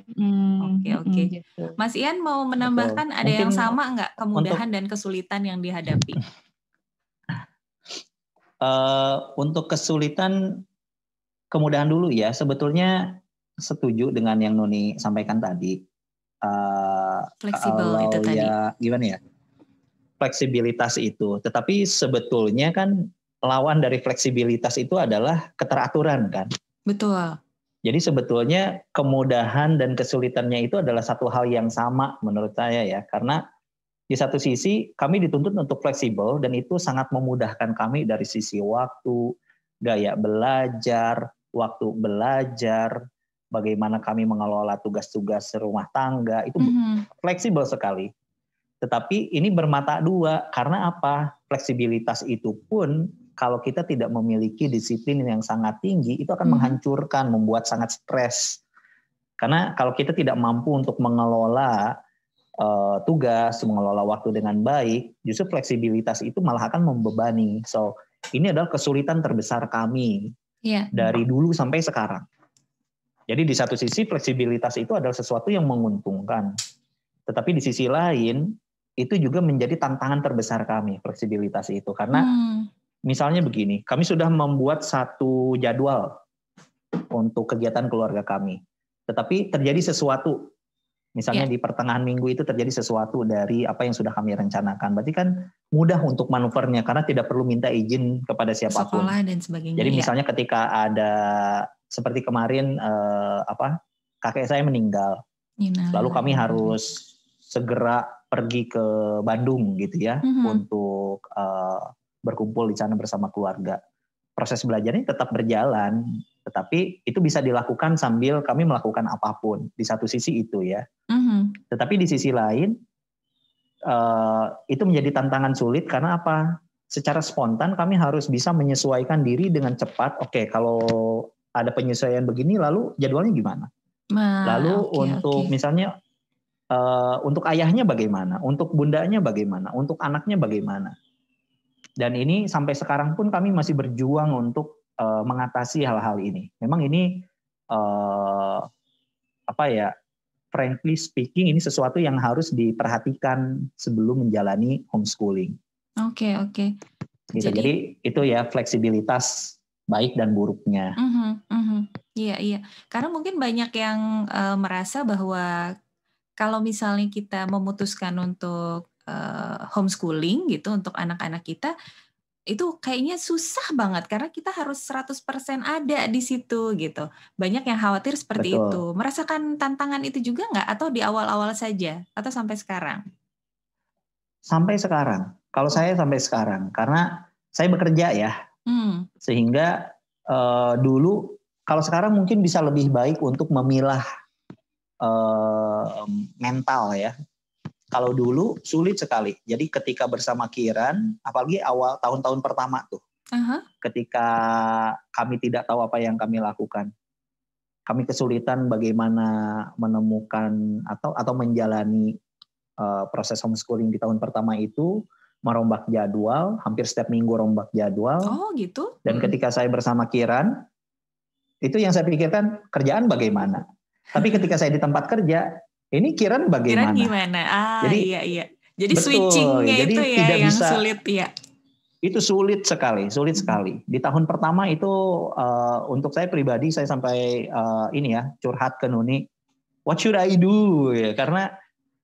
Oke. Gitu. Mas Ian mau menambahkan ada Mungkin yang sama nggak kemudahan dan kesulitan yang dihadapi? Untuk kesulitan, kemudahan dulu ya. Sebetulnya setuju dengan yang Nuni sampaikan tadi. Fleksibel itu tadi. Gimana ya? Fleksibilitas itu. Tetapi sebetulnya kan lawan dari fleksibilitas itu adalah keteraturan kan. Betul. Jadi sebetulnya kemudahan dan kesulitannya itu adalah satu hal yang sama menurut saya ya. Karena di satu sisi kami dituntut untuk fleksibel dan itu sangat memudahkan kami dari sisi waktu, gaya belajar, waktu belajar, bagaimana kami mengelola tugas-tugas rumah tangga, itu fleksibel sekali. Tetapi ini bermata dua, karena apa? Fleksibilitas itu pun kalau kita tidak memiliki disiplin yang sangat tinggi, itu akan menghancurkan, membuat sangat stres. Karena kalau kita tidak mampu untuk mengelola tugas, mengelola waktu dengan baik, justru fleksibilitas itu malah akan membebani. So, ini adalah kesulitan terbesar kami dari dulu sampai sekarang. Jadi di satu sisi fleksibilitas itu adalah sesuatu yang menguntungkan. Tetapi di sisi lain itu juga menjadi tantangan terbesar kami, fleksibilitas itu. Karena misalnya begini, kami sudah membuat satu jadwal untuk kegiatan keluarga kami. Tetapi terjadi sesuatu, misalnya di pertengahan minggu itu terjadi sesuatu dari apa yang sudah kami rencanakan. Berarti kan mudah untuk manuvernya karena tidak perlu minta izin kepada siapapun. Sekolah dan sebagainya. Jadi misalnya ketika ada seperti kemarin kakek saya meninggal, lalu kami harus segera pergi ke Bandung gitu ya untuk berkumpul di sana bersama keluarga. Proses belajarnya tetap berjalan, tetapi itu bisa dilakukan sambil kami melakukan apapun. Di satu sisi itu ya. Tetapi di sisi lain itu menjadi tantangan sulit karena apa? Secara spontan kami harus bisa menyesuaikan diri dengan cepat. Oke, kalau ada penyesuaian begini, lalu jadwalnya gimana? Lalu misalnya untuk ayahnya bagaimana? Untuk bundanya bagaimana? Untuk anaknya bagaimana? Dan ini sampai sekarang pun kami masih berjuang untuk mengatasi hal-hal ini. Memang ini frankly speaking ini sesuatu yang harus diperhatikan sebelum menjalani homeschooling. Oke. Gitu. Jadi itu ya fleksibilitas baik dan buruknya. Iya, iya. Karena mungkin banyak yang merasa bahwa kalau misalnya kita memutuskan untuk homeschooling gitu untuk anak-anak kita, itu kayaknya susah banget karena kita harus 100% ada di situ gitu. Banyak yang khawatir seperti Betul. itu. Merasakan tantangan itu juga nggak? Atau di awal-awal saja? Atau sampai sekarang? Sampai sekarang. Kalau saya sampai sekarang. Karena saya bekerja ya. Sehingga dulu, kalau sekarang mungkin bisa lebih baik untuk memilah mental ya. Kalau dulu sulit sekali. Jadi ketika bersama Kiran, apalagi awal tahun-tahun pertama tuh, ketika kami tidak tahu apa yang kami lakukan, kami kesulitan bagaimana menemukan atau menjalani proses homeschooling di tahun pertama itu, merombak jadwal, hampir setiap minggu rombak jadwal. Oh gitu. Dan ketika saya bersama Kiran, itu yang saya pikirkan kerjaan bagaimana. Tapi ketika saya di tempat kerja, ini Kiran bagaimana? Kiran gimana? Jadi iya. Jadi betul, switchingnya jadi itu ya tidak yang bisa, sulit ya. Itu sulit sekali. Di tahun pertama itu untuk saya pribadi, saya sampai curhat ke Nuni, what should I do? Ya, karena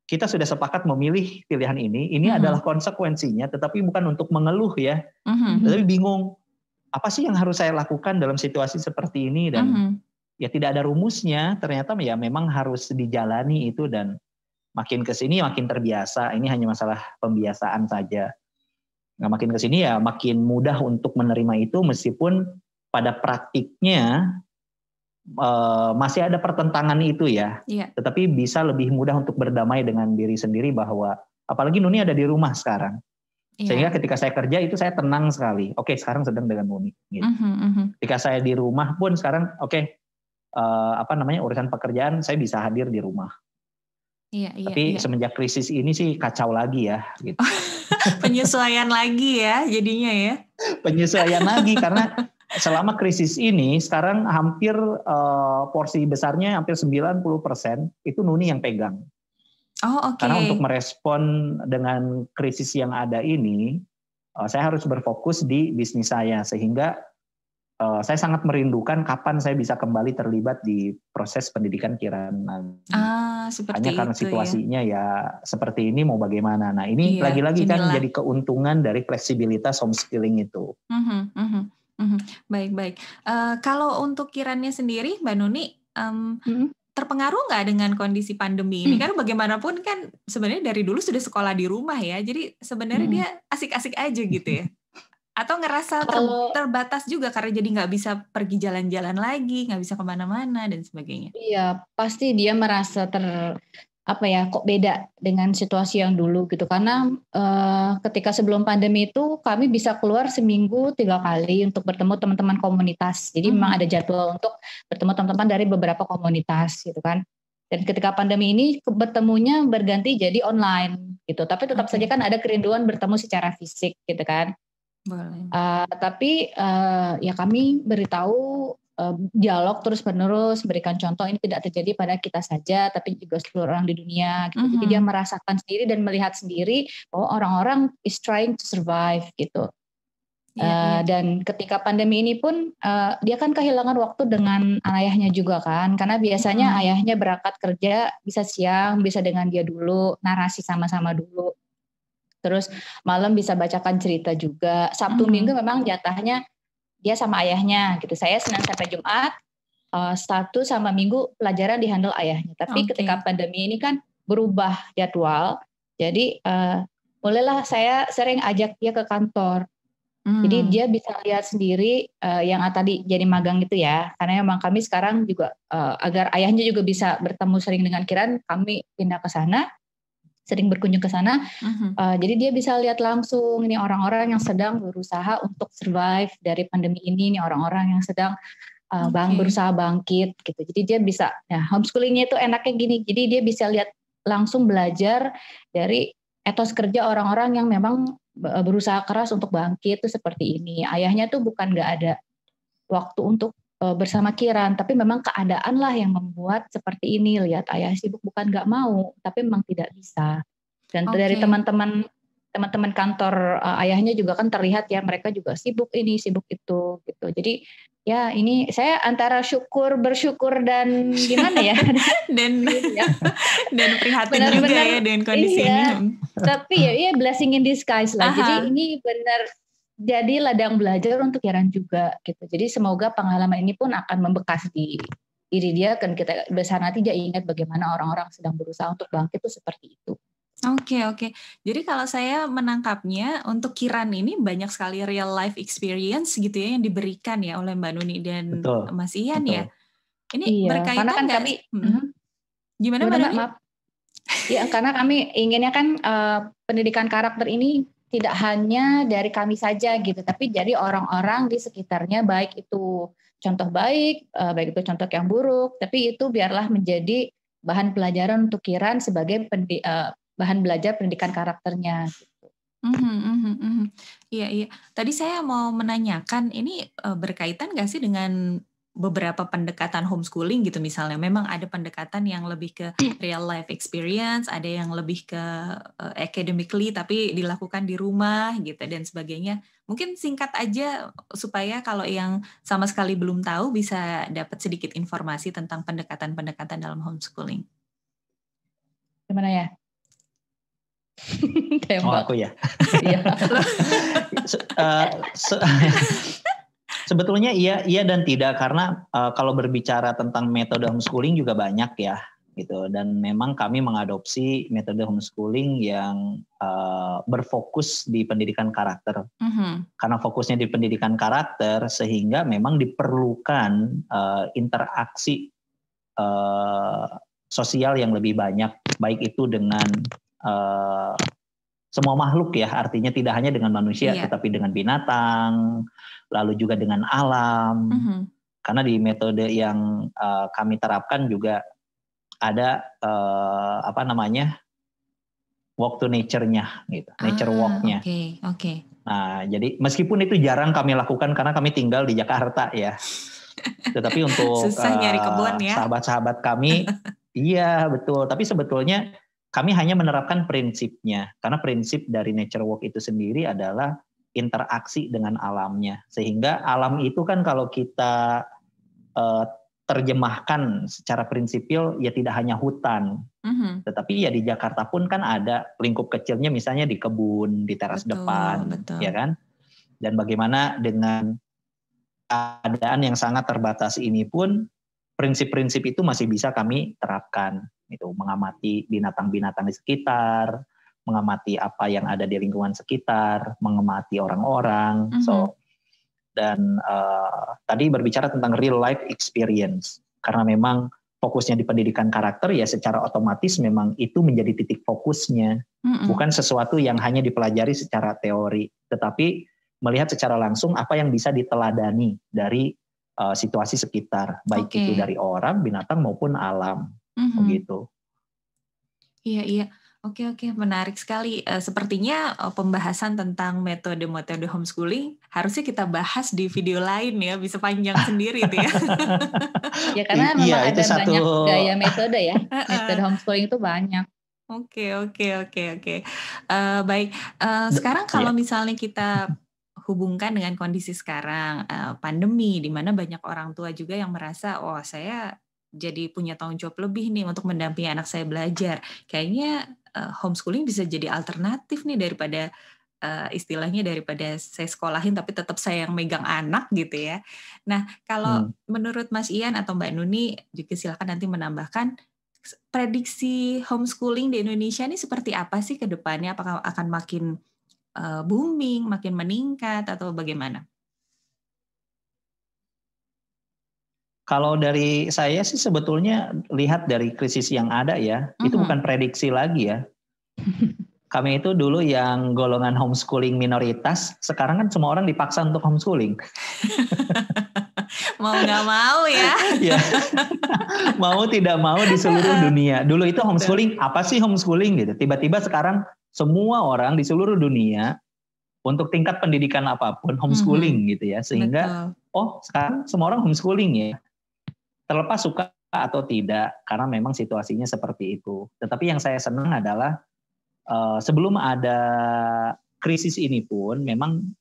kita sudah sepakat memilih pilihan ini adalah konsekuensinya, tetapi bukan untuk mengeluh ya, tetapi bingung, apa sih yang harus saya lakukan dalam situasi seperti ini, dan ya tidak ada rumusnya, ternyata ya memang harus dijalani itu, dan makin kesini makin terbiasa, ini hanya masalah pembiasaan saja. Nah, makin kesini ya makin mudah untuk menerima itu, meskipun pada praktiknya masih ada pertentangan itu ya. Tetapi bisa lebih mudah untuk berdamai dengan diri sendiri bahwa, apalagi Nuni ada di rumah sekarang. Sehingga ketika saya kerja itu saya tenang sekali. Oke, sekarang sedang dengan Nuni. Gitu. Ketika saya di rumah pun sekarang, urusan pekerjaan saya bisa hadir di rumah. Tapi semenjak krisis ini sih kacau lagi ya. Gitu. Penyesuaian lagi ya jadinya ya. Penyesuaian lagi karena selama krisis ini sekarang hampir porsi besarnya hampir 90% itu Nuni yang pegang. Karena untuk merespon dengan krisis yang ada ini, saya harus berfokus di bisnis saya, sehingga saya sangat merindukan kapan saya bisa kembali terlibat di proses pendidikan Kiran nanti. Hanya karena situasinya ya seperti ini, mau bagaimana. Nah ini lagi-lagi kan jadi keuntungan dari fleksibilitas homeschooling itu. Baik. Kalau untuk Kirannya sendiri, Mbak Nuni, terpengaruh nggak dengan kondisi pandemi ini? Karena bagaimanapun kan sebenarnya dari dulu sudah sekolah di rumah ya, jadi sebenarnya dia asik-asik aja gitu ya. Atau ngerasa terbatas juga karena jadi nggak bisa pergi jalan-jalan lagi, nggak bisa kemana-mana dan sebagainya. Iya, pasti dia merasa kok beda dengan situasi yang dulu gitu. Karena ketika sebelum pandemi itu kami bisa keluar seminggu 3 kali untuk bertemu teman-teman komunitas. Jadi memang ada jadwal untuk bertemu teman-teman dari beberapa komunitas gitu kan. Dan ketika pandemi ini bertemunya berganti jadi online gitu. Tapi tetap saja kan ada kerinduan bertemu secara fisik gitu kan. Tapi ya kami beritahu dialog terus-menerus, berikan contoh ini tidak terjadi pada kita saja, tapi juga seluruh orang di dunia. Gitu. Jadi dia merasakan sendiri dan melihat sendiri bahwa orang-orang is trying to survive gitu. Dan ketika pandemi ini pun dia kan kehilangan waktu dengan ayahnya juga kan, karena biasanya ayahnya berangkat kerja bisa siang, bisa dengan dia dulu, narasi sama-sama dulu. Terus malam bisa bacakan cerita juga. Sabtu Minggu memang jatahnya dia sama ayahnya gitu. Saya Senin sampai Jumat, Sabtu sama Minggu pelajaran dihandle ayahnya. Tapi ketika pandemi ini kan berubah jadwal. Jadi mulailah saya sering ajak dia ke kantor. Jadi dia bisa lihat sendiri yang tadi jadi magang gitu ya. Karena memang kami sekarang juga agar ayahnya juga bisa bertemu sering dengan Kiran, kami pindah ke sana. Sering berkunjung ke sana, jadi dia bisa lihat langsung ini orang-orang yang sedang berusaha untuk survive dari pandemi ini orang-orang yang sedang berusaha bangkit gitu. Jadi dia bisa, homeschoolingnya itu enaknya gini, jadi dia bisa lihat langsung belajar dari etos kerja orang-orang yang memang berusaha keras untuk bangkit itu seperti ini. Ayahnya tuh bukan nggak ada waktu untuk bersama Kiran, tapi memang keadaan lah yang membuat seperti ini. Lihat ayah sibuk bukan nggak mau, tapi memang tidak bisa. Dan dari teman-teman kantor ayahnya juga kan terlihat ya mereka juga sibuk ini, sibuk itu gitu. Jadi ya ini saya antara bersyukur dan gimana ya? dan prihatin juga ya dengan kondisi ini. Tapi ya blessing in disguise lah. Jadi ini benar jadi ladang belajar untuk Kiran juga gitu. Jadi semoga pengalaman ini pun akan membekas di diri dia, kan kita besar nanti dia ingat bagaimana orang-orang sedang berusaha untuk bangkit itu seperti itu. Oke. Jadi kalau saya menangkapnya untuk Kiran ini banyak sekali real life experience gitu ya yang diberikan ya oleh Mbak Nuni dan Mas Ian ya. Ini berkaitan karena kan kami gimana Mbak Nuni? Maaf. Ya karena kami inginnya kan pendidikan karakter ini tidak hanya dari kami saja gitu, tapi dari orang-orang di sekitarnya, baik itu contoh baik itu contoh yang buruk, tapi itu biarlah menjadi bahan pelajaran untuk Kiran sebagai bahan belajar pendidikan karakternya. Gitu. Iya. Tadi saya mau menanyakan, ini berkaitan nggak sih dengan beberapa pendekatan homeschooling gitu misalnya? Memang ada pendekatan yang lebih ke real life experience, ada yang lebih ke academically tapi dilakukan di rumah gitu dan sebagainya. Mungkin singkat aja supaya kalau yang sama sekali belum tahu bisa dapat sedikit informasi tentang pendekatan-pendekatan dalam homeschooling. Gimana ya? Aku ya. Sebetulnya iya dan tidak, karena kalau berbicara tentang metode homeschooling juga banyak ya gitu, dan memang kami mengadopsi metode homeschooling yang berfokus di pendidikan karakter. Karena fokusnya di pendidikan karakter sehingga memang diperlukan interaksi sosial yang lebih banyak, baik itu dengan semua makhluk ya, artinya tidak hanya dengan manusia tetapi dengan binatang, lalu juga dengan alam. Karena di metode yang kami terapkan juga ada walk to nature-nya gitu, nature walk-nya. Oke. Nah, jadi meskipun itu jarang kami lakukan karena kami tinggal di Jakarta ya. Tetapi untuk susah nyari kebun ya. Sahabat-sahabat kami iya betul, tapi sebetulnya kami hanya menerapkan prinsipnya, karena prinsip dari nature walk itu sendiri adalah interaksi dengan alamnya. Sehingga alam itu kan kalau kita terjemahkan secara prinsipil ya tidak hanya hutan, tetapi ya di Jakarta pun kan ada lingkup kecilnya, misalnya di kebun, di teras depan, ya kan? Dan bagaimana dengan keadaan yang sangat terbatas ini pun prinsip-prinsip itu masih bisa kami terapkan. Itu mengamati binatang-binatang di sekitar, mengamati apa yang ada di lingkungan sekitar, mengamati orang-orang. Dan tadi berbicara tentang real life experience, karena memang fokusnya di pendidikan karakter ya secara otomatis memang itu menjadi titik fokusnya, bukan sesuatu yang hanya dipelajari secara teori, tetapi melihat secara langsung apa yang bisa diteladani dari situasi sekitar, baik itu dari orang, binatang maupun alam. Begitu. Iya. Oke, menarik sekali. Sepertinya pembahasan tentang metode-metode homeschooling harusnya kita bahas di video lain ya, bisa panjang sendiri itu ya. Ya karena memang ada banyak gaya metode ya, metode homeschooling itu banyak. Oke. Baik, sekarang kalau misalnya kita hubungkan dengan kondisi sekarang, pandemi, di mana banyak orang tua juga yang merasa, saya jadi punya tanggung jawab lebih nih untuk mendampingi anak saya belajar. Kayaknya homeschooling bisa jadi alternatif nih daripada istilahnya daripada saya sekolahin tapi tetap saya yang megang anak gitu ya. Nah, kalau menurut Mas Ian atau Mbak Nuni juga silakan nanti menambahkan, prediksi homeschooling di Indonesia ini seperti apa sih ke depannya? Apakah akan makin booming, makin meningkat atau bagaimana? Kalau dari saya sih sebetulnya lihat dari krisis yang ada ya, itu bukan prediksi lagi ya. Kami itu dulu yang golongan homeschooling minoritas, sekarang kan semua orang dipaksa untuk homeschooling. Mau nggak mau ya. Ya. Mau tidak mau di seluruh dunia. Dulu itu homeschooling, apa sih homeschooling gitu. Tiba-tiba sekarang semua orang di seluruh dunia untuk tingkat pendidikan apapun homeschooling gitu ya. Sehingga sekarang semua orang homeschooling ya. Terlepas suka atau tidak, karena memang situasinya seperti itu. Tetapi yang saya senang adalah sebelum ada krisis ini pun memang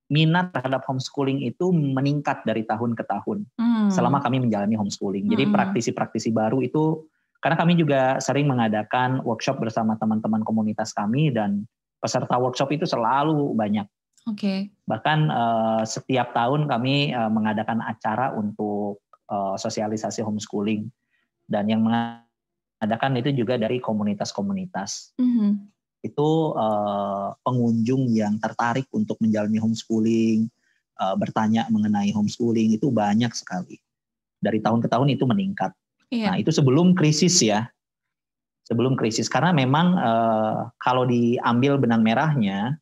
minat terhadap homeschooling itu meningkat dari tahun ke tahun selama kami menjalani homeschooling. Jadi praktisi-praktisi baru itu, karena kami juga sering mengadakan workshop bersama teman-teman komunitas kami dan peserta workshop itu selalu banyak. Bahkan setiap tahun kami mengadakan acara untuk sosialisasi homeschooling, dan yang mengadakan itu juga dari komunitas-komunitas. Itu pengunjung yang tertarik untuk menjalani homeschooling, bertanya mengenai homeschooling itu banyak sekali. Dari tahun ke tahun itu meningkat. Nah itu sebelum krisis ya. Sebelum krisis, karena memang kalau diambil benang merahnya,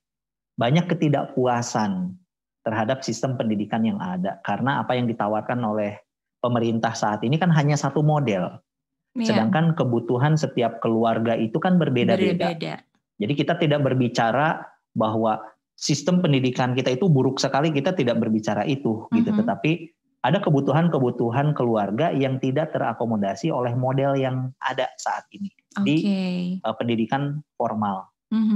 banyak ketidakpuasan terhadap sistem pendidikan yang ada. Karena apa yang ditawarkan oleh pemerintah saat ini kan hanya satu model. Sedangkan kebutuhan setiap keluarga itu kan berbeda-beda. Jadi kita tidak berbicara bahwa sistem pendidikan kita itu buruk sekali, kita tidak berbicara itu gitu. Tetapi ada kebutuhan-kebutuhan keluarga yang tidak terakomodasi oleh model yang ada saat ini di pendidikan formal.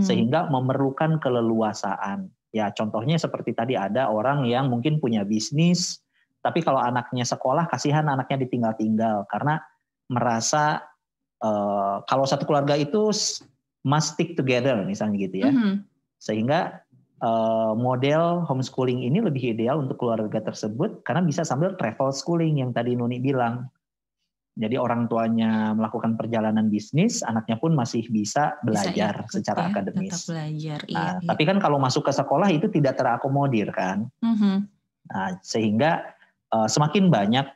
Sehingga memerlukan keleluasaan. Ya contohnya seperti tadi, ada orang yang mungkin punya bisnis, tapi kalau anaknya sekolah, kasihan anaknya ditinggal-tinggal karena merasa kalau satu keluarga itu must stick together misalnya gitu ya. Sehingga model homeschooling ini lebih ideal untuk keluarga tersebut karena bisa sambil travel schooling yang tadi Nuni bilang. Jadi orang tuanya melakukan perjalanan bisnis, anaknya pun masih bisa belajar secara akademis. Nah, tapi kan kalau masuk ke sekolah itu tidak terakomodir kan. Nah, sehingga semakin banyak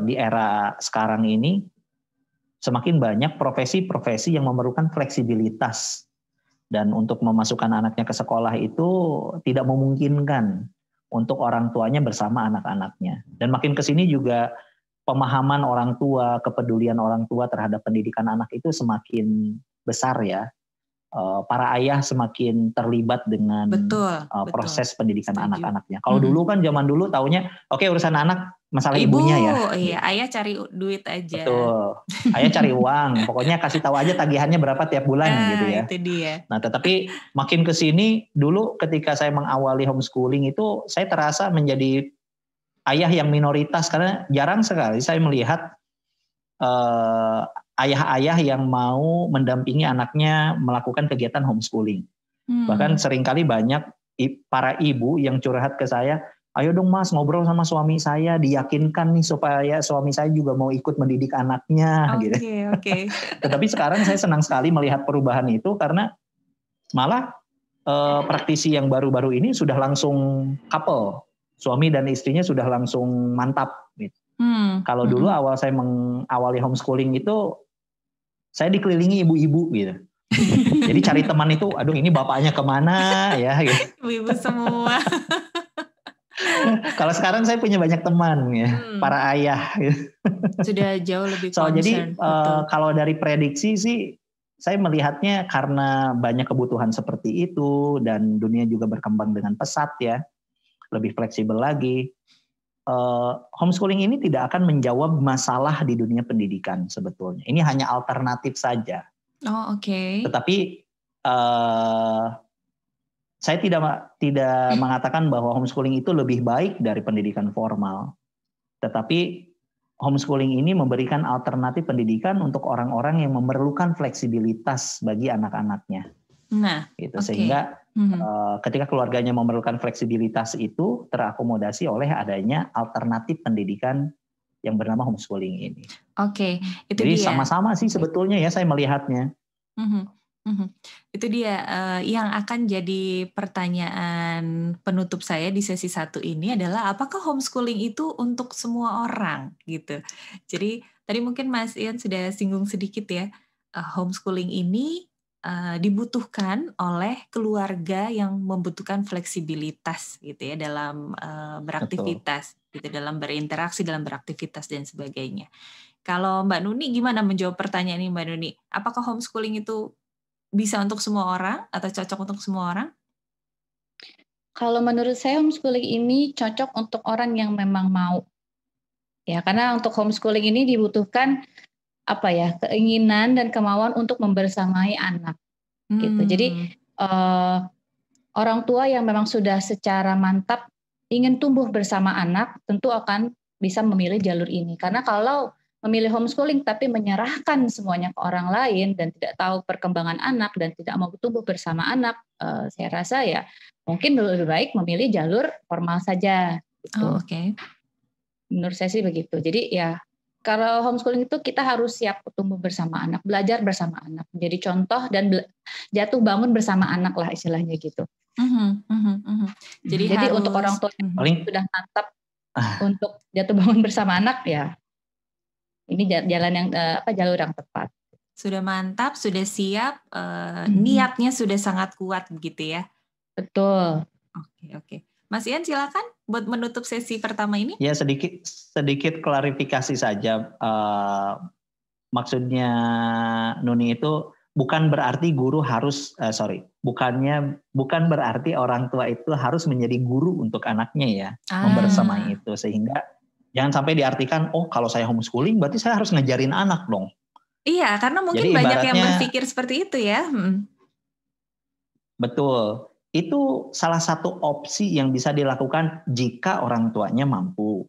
di era sekarang ini, semakin banyak profesi-profesi yang memerlukan fleksibilitas. Dan untuk memasukkan anaknya ke sekolah itu tidak memungkinkan untuk orang tuanya bersama anak-anaknya. Dan makin kesini juga pemahaman orang tua, kepedulian orang tua terhadap pendidikan anak itu semakin besar ya. Para ayah semakin terlibat dengan proses pendidikan anak-anaknya. Kalau dulu kan zaman dulu taunya oke, urusan anak masalah ibunya ya. Iya, ayah cari duit aja. Betul. Ayah cari uang. Pokoknya kasih tahu aja tagihannya berapa tiap bulan gitu ya. Itu dia. Nah, tetapi makin ke sini dulu ketika saya mengawali homeschooling itu saya terasa menjadi ayah yang minoritas karena jarang sekali saya melihat ayah-ayah yang mau mendampingi anaknya melakukan kegiatan homeschooling. Bahkan seringkali banyak para ibu yang curhat ke saya, ayo dong mas ngobrol sama suami saya, diyakinkan nih supaya suami saya juga mau ikut mendidik anaknya. Gitu. Tetapi sekarang saya senang sekali melihat perubahan itu karena malah praktisi yang baru-baru ini sudah langsung couple. Suami dan istrinya sudah langsung mantap. Gitu. Kalau dulu awal saya mengawali homeschooling itu, saya dikelilingi ibu-ibu gitu. Jadi cari teman itu, aduh ini bapaknya kemana ya? Gitu. Ibu semua. Kalau sekarang saya punya banyak teman ya, para ayah. Gitu. Sudah jauh lebih concern. Jadi kalau dari prediksi sih, saya melihatnya karena banyak kebutuhan seperti itu dan dunia juga berkembang dengan pesat ya. Lebih fleksibel lagi. Homeschooling ini tidak akan menjawab masalah di dunia pendidikan sebetulnya. Ini hanya alternatif saja. Tetapi saya tidak mengatakan bahwa homeschooling itu lebih baik dari pendidikan formal. Tetapi homeschooling ini memberikan alternatif pendidikan untuk orang-orang yang memerlukan fleksibilitas bagi anak-anaknya. Nah, gitu. Sehingga ketika keluarganya memerlukan fleksibilitas itu terakomodasi oleh adanya alternatif pendidikan yang bernama homeschooling ini. Itu jadi dia. Sama-sama sih sebetulnya ya saya melihatnya. Itu dia yang akan jadi pertanyaan penutup saya di sesi 1 ini adalah apakah homeschooling itu untuk semua orang gitu. Jadi tadi mungkin Mas Ian sudah singgung sedikit ya, homeschooling ini dibutuhkan oleh keluarga yang membutuhkan fleksibilitas gitu ya dalam beraktivitas. Gitu, dalam berinteraksi, dalam beraktivitas dan sebagainya. Kalau Mbak Nuni gimana menjawab pertanyaan ini Mbak Nuni? Apakah homeschooling itu bisa untuk semua orang atau cocok untuk semua orang? Kalau menurut saya homeschooling ini cocok untuk orang yang memang mau. Ya, karena untuk homeschooling ini dibutuhkan keinginan dan kemauan untuk membersamai anak. Gitu. Jadi orang tua yang memang sudah secara mantap ingin tumbuh bersama anak tentu akan bisa memilih jalur ini. Karena kalau memilih homeschooling tapi menyerahkan semuanya ke orang lain dan tidak tahu perkembangan anak dan tidak mau tumbuh bersama anak, saya rasa ya mungkin lebih baik memilih jalur formal saja. Gitu. Oh, oke. Menurut saya sih begitu. Jadi ya kalau homeschooling itu kita harus siap tumbuh bersama anak, belajar bersama anak, menjadi contoh dan jatuh bangun bersama anak lah istilahnya gitu. Jadi harus, untuk orang tua yang sudah mantap untuk jatuh bangun bersama anak ya, ini jalan yang jalur yang tepat. Sudah mantap, sudah siap, niatnya sudah sangat kuat gitu ya. Betul. Oke. Mas Ian silakan buat menutup sesi pertama ini. Ya sedikit klarifikasi saja. Maksudnya Nuni itu bukan berarti guru harus bukan berarti orang tua itu harus menjadi guru untuk anaknya ya, membersamai itu, sehingga jangan sampai diartikan kalau saya homeschooling berarti saya harus ngajarin anak dong. Iya, karena mungkin banyak yang berpikir seperti itu ya. Betul. Itu salah satu opsi yang bisa dilakukan jika orang tuanya mampu.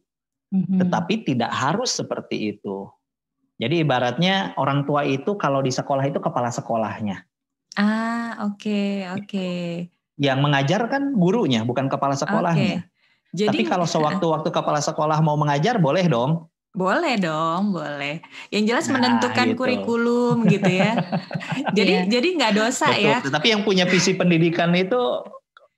Tetapi tidak harus seperti itu. Jadi ibaratnya orang tua itu kalau di sekolah itu kepala sekolahnya. Oke. Yang mengajar kan gurunya, bukan kepala sekolahnya. Jadi, tapi kalau sewaktu-waktu kepala sekolah mau mengajar, boleh dong? Boleh dong, boleh. Yang jelas menentukan kurikulum gitu ya. Jadi nggak dosa. Betul, ya. Tapi yang punya visi pendidikan itu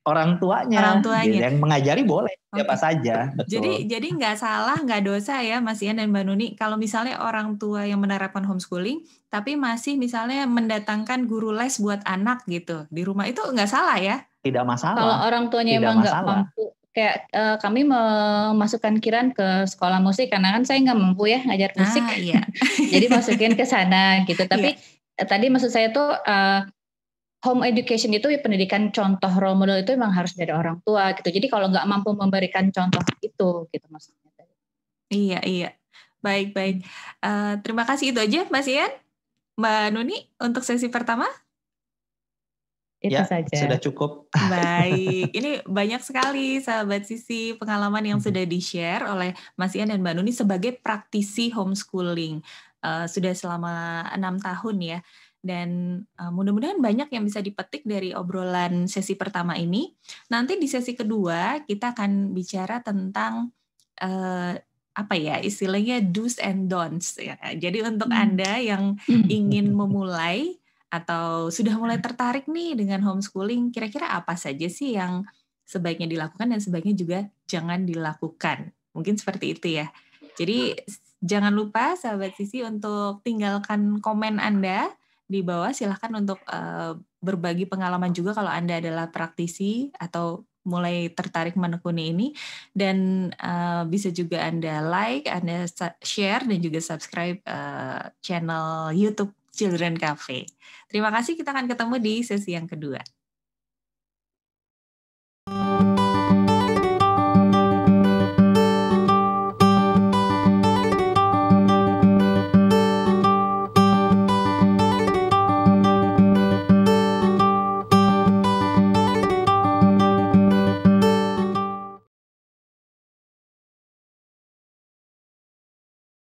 orang tuanya. Yang mengajari boleh siapa saja. Betul. Jadi nggak salah, nggak dosa ya Mas Ian dan Mbak Nuni. Kalau misalnya orang tua yang menerapkan homeschooling, tapi masih misalnya mendatangkan guru les buat anak gitu di rumah, itu nggak salah ya? Tidak masalah. Kalau orang tuanya emang nggak mampu. Kayak kami memasukkan Kiran ke sekolah musik karena kan saya nggak mampu ya ngajar musik, iya. Jadi masukin ke sana gitu. Tapi tadi maksud saya tuh home education itu pendidikan contoh role model itu memang harus dari orang tua gitu. Jadi kalau nggak mampu memberikan contoh itu gitu maksudnya. Iya. Baik. Terima kasih, itu aja Mas Ian, Mbak Nuni untuk sesi pertama. Itu saja. Sudah cukup. Baik, ini banyak sekali sahabat Sisi pengalaman yang sudah di-share oleh Mas Ian dan Mbak Nuni sebagai praktisi homeschooling. Sudah selama 6 tahun ya. Dan mudah-mudahan banyak yang bisa dipetik dari obrolan sesi pertama ini. Nanti di sesi kedua kita akan bicara tentang istilahnya do's and don'ts ya. Jadi untuk Anda yang ingin memulai atau sudah mulai tertarik nih dengan homeschooling, kira-kira apa saja sih yang sebaiknya dilakukan dan sebaiknya juga jangan dilakukan. Mungkin seperti itu ya. Jadi jangan lupa sahabat Sisi untuk tinggalkan komen Anda di bawah. Silahkan untuk berbagi pengalaman juga kalau Anda adalah praktisi atau mulai tertarik menekuni ini. Dan bisa juga Anda like, Anda share, dan juga subscribe channel YouTube Children Cafe. Terima kasih, kita akan ketemu di sesi yang kedua.